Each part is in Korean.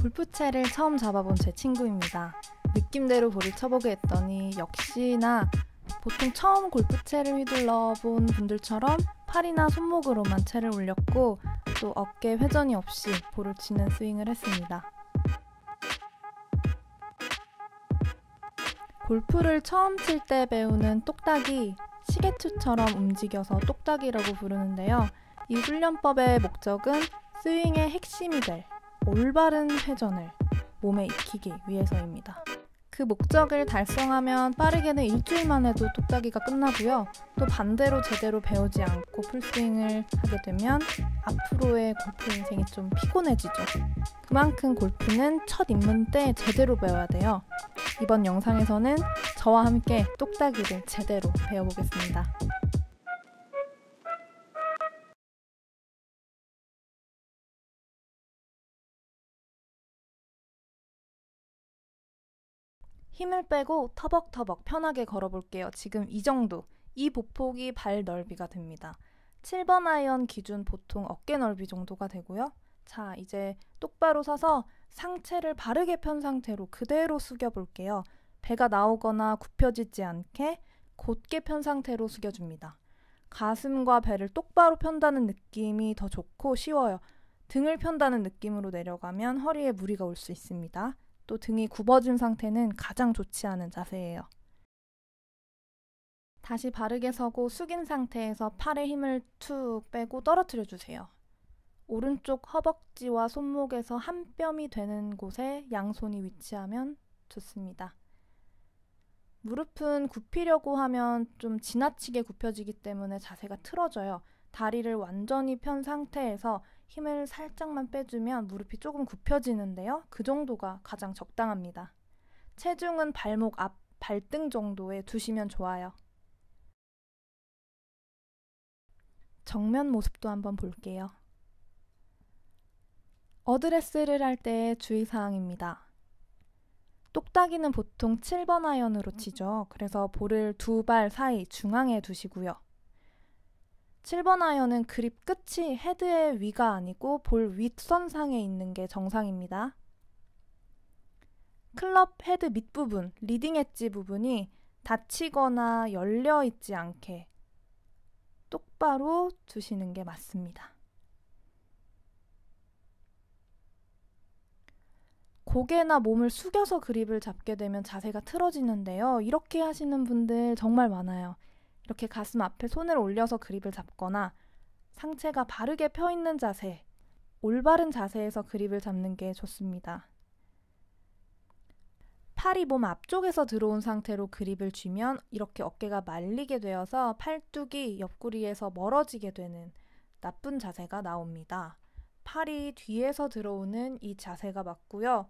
골프채를 처음 잡아본 제 친구입니다. 느낌대로 볼을 쳐보게 했더니 역시나 보통 처음 골프채를 휘둘러 본 분들처럼 팔이나 손목으로만 채를 올렸고 또 어깨 회전이 없이 볼을 치는 스윙을 했습니다. 골프를 처음 칠 때 배우는 똑딱이, 시계추처럼 움직여서 똑딱이라고 부르는데요. 이 훈련법의 목적은 스윙의 핵심이 될 올바른 회전을 몸에 익히기 위해서입니다. 그 목적을 달성하면 빠르게는 일주일만 해도 똑딱이가 끝나고요. 또 반대로 제대로 배우지 않고 풀스윙을 하게 되면 앞으로의 골프 인생이 좀 피곤해지죠. 그만큼 골프는 첫 입문 때 제대로 배워야 돼요. 이번 영상에서는 저와 함께 똑딱이를 제대로 배워보겠습니다. 힘을 빼고 터벅터벅 편하게 걸어볼게요. 지금 이 정도, 이 보폭이 발 넓이가 됩니다. 7번 아이언 기준 보통 어깨 넓이 정도가 되고요. 자, 이제 똑바로 서서 상체를 바르게 편 상태로 그대로 숙여볼게요. 배가 나오거나 굽혀지지 않게 곧게 편 상태로 숙여줍니다. 가슴과 배를 똑바로 편다는 느낌이 더 좋고 쉬워요. 등을 편다는 느낌으로 내려가면 허리에 무리가 올 수 있습니다. 또 등이 굽어진 상태는 가장 좋지 않은 자세예요. 다시 바르게 서고 숙인 상태에서 팔에 힘을 툭 빼고 떨어뜨려 주세요. 오른쪽 허벅지와 손목에서 한 뼘이 되는 곳에 양손이 위치하면 좋습니다. 무릎은 굽히려고 하면 좀 지나치게 굽혀지기 때문에 자세가 틀어져요. 다리를 완전히 편 상태에서 힘을 살짝만 빼주면 무릎이 조금 굽혀지는데요. 그 정도가 가장 적당합니다. 체중은 발목 앞, 발등 정도에 두시면 좋아요. 정면 모습도 한번 볼게요. 어드레스를 할 때의 주의사항입니다. 똑딱이는 보통 7번 아이언으로 치죠. 그래서 볼을 두 발 사이 중앙에 두시고요. 7번 아이언은 그립 끝이 헤드의 위가 아니고 볼 윗선상에 있는 게 정상입니다. 클럽 헤드 밑부분, 리딩 엣지 부분이 닫히거나 열려 있지 않게 똑바로 두시는 게 맞습니다. 고개나 몸을 숙여서 그립을 잡게 되면 자세가 틀어지는데요. 이렇게 하시는 분들 정말 많아요. 이렇게 가슴 앞에 손을 올려서 그립을 잡거나 상체가 바르게 펴 있는 자세, 올바른 자세에서 그립을 잡는 게 좋습니다. 팔이 몸 앞쪽에서 들어온 상태로 그립을 쥐면 이렇게 어깨가 말리게 되어서 팔뚝이 옆구리에서 멀어지게 되는 나쁜 자세가 나옵니다. 팔이 뒤에서 들어오는 이 자세가 맞고요.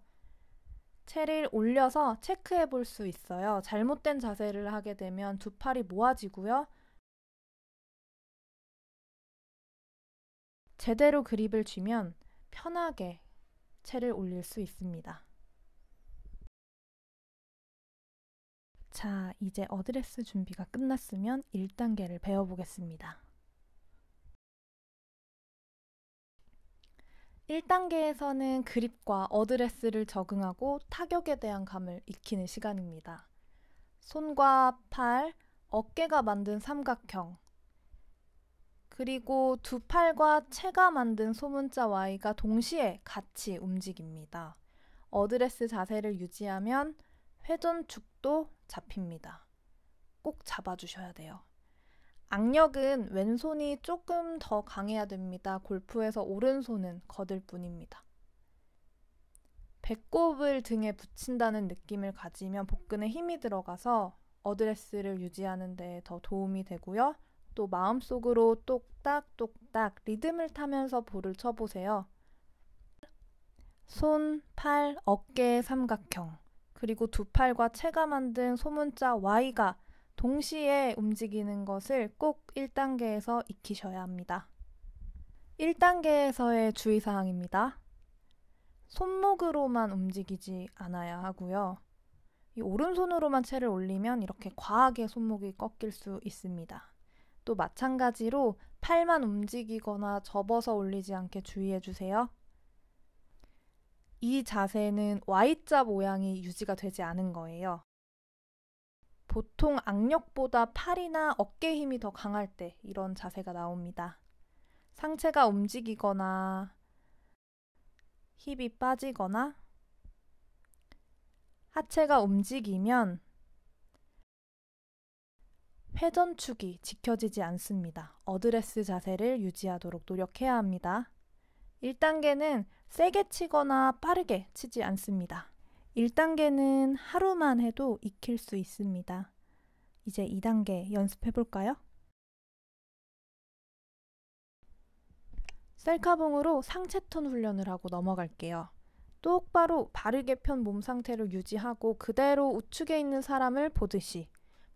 채를 올려서 체크해 볼 수 있어요. 잘못된 자세를 하게 되면 두 팔이 모아지고요. 제대로 그립을 쥐면 편하게 채를 올릴 수 있습니다. 자, 이제 어드레스 준비가 끝났으면 1단계를 배워보겠습니다. 1단계에서는 그립과 어드레스를 적응하고 타격에 대한 감을 익히는 시간입니다. 손과 팔, 어깨가 만든 삼각형, 그리고 두 팔과 채가 만든 소문자 Y가 동시에 같이 움직입니다. 어드레스 자세를 유지하면 회전축도 잡힙니다. 꼭 잡아주셔야 돼요. 악력은 왼손이 조금 더 강해야 됩니다. 골프에서 오른손은 거들 뿐입니다. 배꼽을 등에 붙인다는 느낌을 가지면 복근에 힘이 들어가서 어드레스를 유지하는 데 더 도움이 되고요. 또 마음속으로 똑딱똑딱 리듬을 타면서 볼을 쳐보세요. 손, 팔, 어깨의 삼각형, 그리고 두 팔과 채가 만든 소문자 Y가 동시에 움직이는 것을 꼭 1단계에서 익히셔야 합니다. 1단계에서의 주의사항입니다. 손목으로만 움직이지 않아야 하고요. 이 오른손으로만 채를 올리면 이렇게 과하게 손목이 꺾일 수 있습니다. 또 마찬가지로 팔만 움직이거나 접어서 올리지 않게 주의해 주세요. 이 자세는 Y자 모양이 유지가 되지 않은 거예요. 보통 악력보다 팔이나 어깨 힘이 더 강할 때 이런 자세가 나옵니다. 상체가 움직이거나 힙이 빠지거나 하체가 움직이면 회전축이 지켜지지 않습니다. 어드레스 자세를 유지하도록 노력해야 합니다. 1단계는 세게 치거나 빠르게 치지 않습니다. 1단계는 하루만 해도 익힐 수 있습니다. 이제 2단계 연습해 볼까요? 셀카봉으로 상체 턴 훈련을 하고 넘어갈게요. 똑바로 바르게 편 몸 상태를 유지하고 그대로 우측에 있는 사람을 보듯이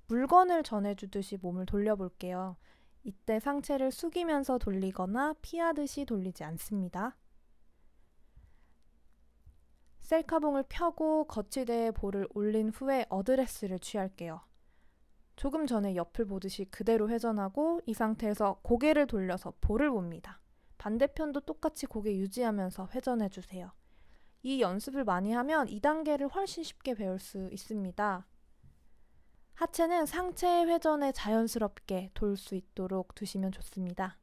물건을 전해주듯이 몸을 돌려볼게요. 이때 상체를 숙이면서 돌리거나 피하듯이 돌리지 않습니다. 셀카봉을 펴고 거치대에 볼을 올린 후에 어드레스를 취할게요. 조금 전에 옆을 보듯이 그대로 회전하고 이 상태에서 고개를 돌려서 볼을 봅니다. 반대편도 똑같이 고개 유지하면서 회전해주세요. 이 연습을 많이 하면 2단계를 훨씬 쉽게 배울 수 있습니다. 하체는 상체의 회전에 자연스럽게 돌 수 있도록 두시면 좋습니다.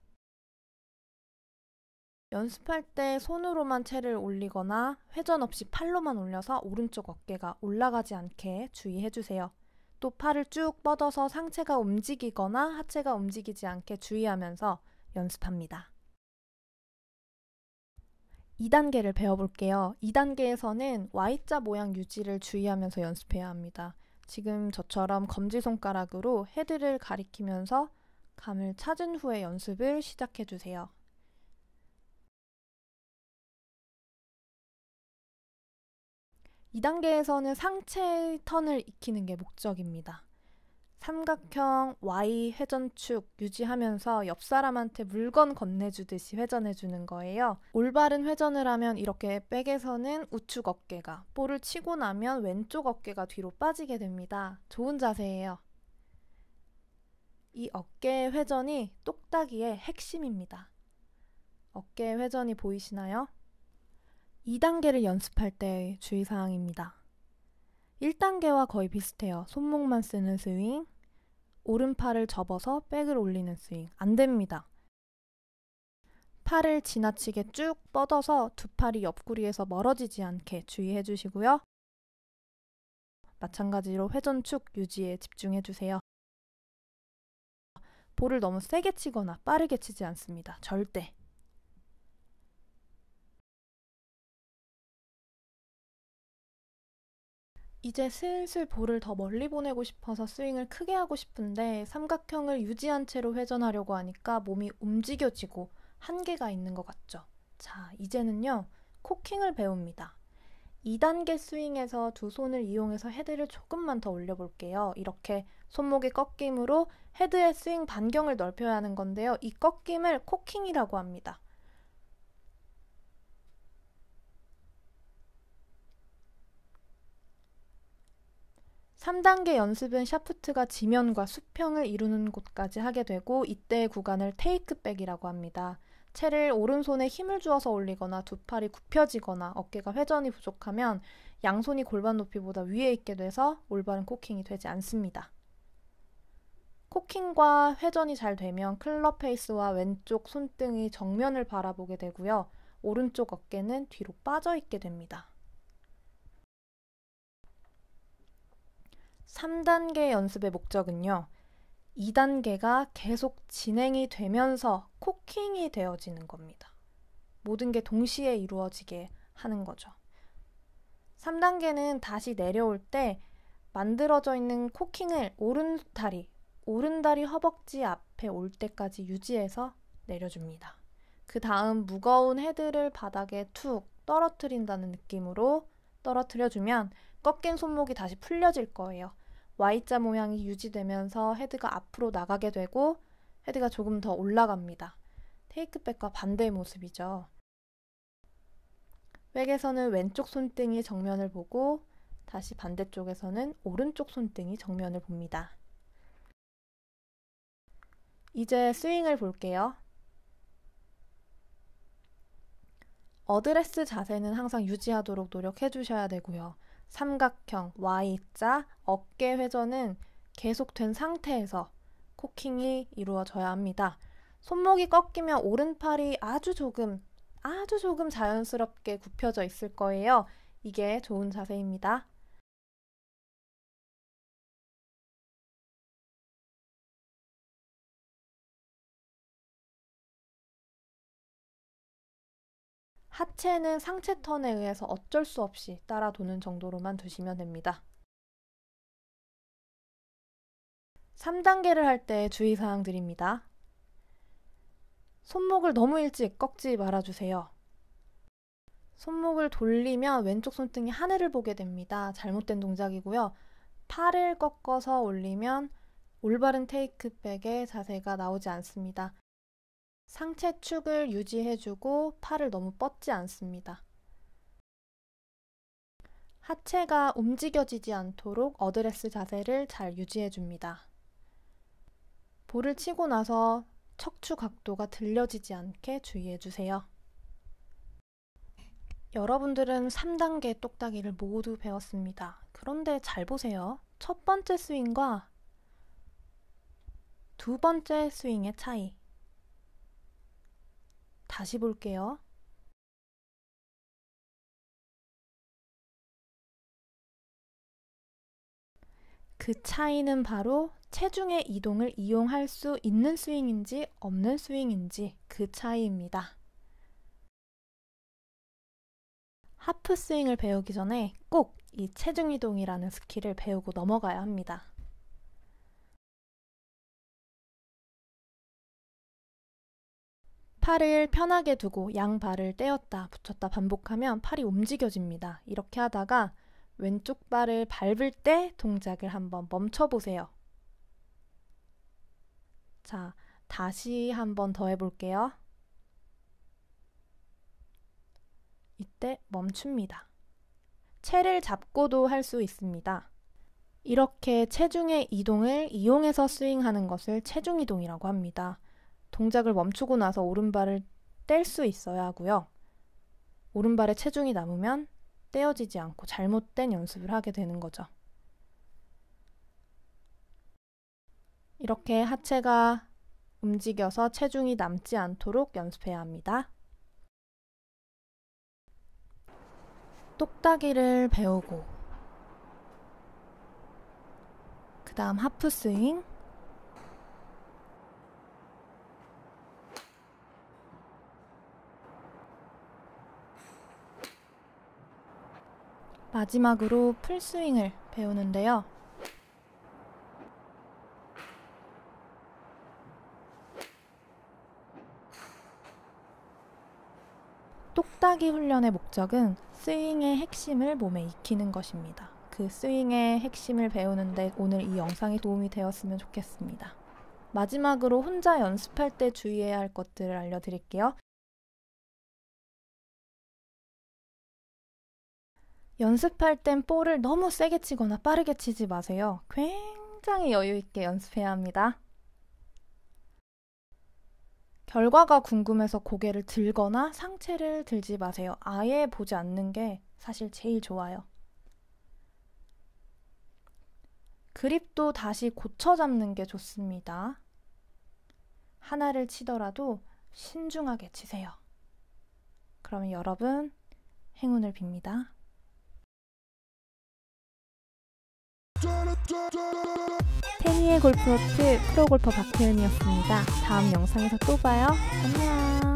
연습할 때 손으로만 채를 올리거나 회전 없이 팔로만 올려서 오른쪽 어깨가 올라가지 않게 주의해주세요. 또 팔을 쭉 뻗어서 상체가 움직이거나 하체가 움직이지 않게 주의하면서 연습합니다. 2단계를 배워볼게요. 2단계에서는 Y자 모양 유지를 주의하면서 연습해야 합니다. 지금 저처럼 검지손가락으로 헤드를 가리키면서 감을 찾은 후에 연습을 시작해주세요. 이 단계에서는 상체의 턴을 익히는 게 목적입니다. 삼각형 Y 회전축 유지하면서 옆 사람한테 물건 건네주듯이 회전해주는 거예요. 올바른 회전을 하면 이렇게 백에서는 우측 어깨가, 볼을 치고 나면 왼쪽 어깨가 뒤로 빠지게 됩니다. 좋은 자세예요. 이 어깨 회전이 똑딱이의 핵심입니다. 어깨 회전이 보이시나요? 2단계를 연습할 때 주의사항입니다. 1단계와 거의 비슷해요. 손목만 쓰는 스윙, 오른팔을 접어서 백을 올리는 스윙. 안 됩니다. 팔을 지나치게 쭉 뻗어서 두 팔이 옆구리에서 멀어지지 않게 주의해 주시고요. 마찬가지로 회전축 유지에 집중해 주세요. 볼을 너무 세게 치거나 빠르게 치지 않습니다. 절대. 이제 슬슬 볼을 더 멀리 보내고 싶어서 스윙을 크게 하고 싶은데 삼각형을 유지한 채로 회전하려고 하니까 몸이 움직여지고 한계가 있는 것 같죠? 자, 이제는요, 코킹을 배웁니다. 2단계 스윙에서 두 손을 이용해서 헤드를 조금만 더 올려볼게요. 이렇게 손목의 꺾임으로 헤드의 스윙 반경을 넓혀야 하는 건데요. 이 꺾임을 코킹이라고 합니다. 3단계 연습은 샤프트가 지면과 수평을 이루는 곳까지 하게 되고 이때의 구간을 테이크백이라고 합니다. 채를 오른손에 힘을 주어서 올리거나 두 팔이 굽혀지거나 어깨가 회전이 부족하면 양손이 골반 높이보다 위에 있게 돼서 올바른 코킹이 되지 않습니다. 코킹과 회전이 잘 되면 클럽 페이스와 왼쪽 손등이 정면을 바라보게 되고요. 오른쪽 어깨는 뒤로 빠져 있게 됩니다. 3단계 연습의 목적은요. 2단계가 계속 진행이 되면서 코킹이 되어지는 겁니다. 모든 게 동시에 이루어지게 하는 거죠. 3단계는 다시 내려올 때 만들어져 있는 코킹을 오른다리 허벅지 앞에 올 때까지 유지해서 내려줍니다. 그 다음 무거운 헤드를 바닥에 툭 떨어뜨린다는 느낌으로 떨어뜨려주면 꺾인 손목이 다시 풀려질 거예요. Y자 모양이 유지되면서 헤드가 앞으로 나가게 되고 헤드가 조금 더 올라갑니다. 테이크백과 반대의 모습이죠. 백에서는 왼쪽 손등이 정면을 보고 다시 반대쪽에서는 오른쪽 손등이 정면을 봅니다. 이제 스윙을 볼게요. 어드레스 자세는 항상 유지하도록 노력해 주셔야 되고요. 삼각형, Y자, 어깨 회전은 계속된 상태에서 코킹이 이루어져야 합니다. 손목이 꺾이면 오른팔이 아주 조금 자연스럽게 굽혀져 있을 거예요. 이게 좋은 자세입니다. 하체는 상체 턴에 의해서 어쩔 수 없이 따라 도는 정도로만 두시면 됩니다. 3단계를 할 때 주의사항들입니다. 손목을 너무 일찍 꺾지 말아주세요. 손목을 돌리면 왼쪽 손등이 하늘을 보게 됩니다. 잘못된 동작이고요. 팔을 꺾어서 올리면 올바른 테이크백의 자세가 나오지 않습니다. 상체 축을 유지해주고 팔을 너무 뻗지 않습니다. 하체가 움직여지지 않도록 어드레스 자세를 잘 유지해줍니다. 볼을 치고 나서 척추 각도가 들려지지 않게 주의해주세요. 여러분들은 3단계 똑딱이를 모두 배웠습니다. 그런데 잘 보세요. 첫 번째 스윙과 두 번째 스윙의 차이. 다시 볼게요. 그 차이는 바로 체중의 이동을 이용할 수 있는 스윙인지 없는 스윙인지 그 차이입니다. 하프 스윙을 배우기 전에 꼭 이 체중 이동이라는 스킬을 배우고 넘어가야 합니다. 팔을 편하게 두고 양발을 떼었다 붙였다 반복하면 팔이 움직여집니다. 이렇게 하다가 왼쪽 발을 밟을 때 동작을 한번 멈춰보세요. 자, 다시 한번 더 해볼게요. 이때 멈춥니다. 채를 잡고도 할 수 있습니다. 이렇게 체중의 이동을 이용해서 스윙하는 것을 체중 이동이라고 합니다. 동작을 멈추고 나서 오른발을 뗄 수 있어야 하고요. 오른발에 체중이 남으면 떼어지지 않고 잘못된 연습을 하게 되는 거죠. 이렇게 하체가 움직여서 체중이 남지 않도록 연습해야 합니다. 똑딱이를 배우고 그 다음 하프 스윙, 마지막으로 풀스윙을 배우는데요. 똑딱이 훈련의 목적은 스윙의 핵심을 몸에 익히는 것입니다. 그 스윙의 핵심을 배우는데 오늘 이 영상이 도움이 되었으면 좋겠습니다. 마지막으로 혼자 연습할 때 주의해야 할 것들을 알려드릴게요. 연습할 땐 볼을 너무 세게 치거나 빠르게 치지 마세요. 굉장히 여유 있게 연습해야 합니다. 결과가 궁금해서 고개를 들거나 상체를 들지 마세요. 아예 보지 않는 게 사실 제일 좋아요. 그립도 다시 고쳐 잡는 게 좋습니다. 하나를 치더라도 신중하게 치세요. 그러면 여러분 행운을 빕니다. 테니의 골프워트 프로골퍼 박혜은이었습니다. 다음 영상에서 또 봐요. 안녕.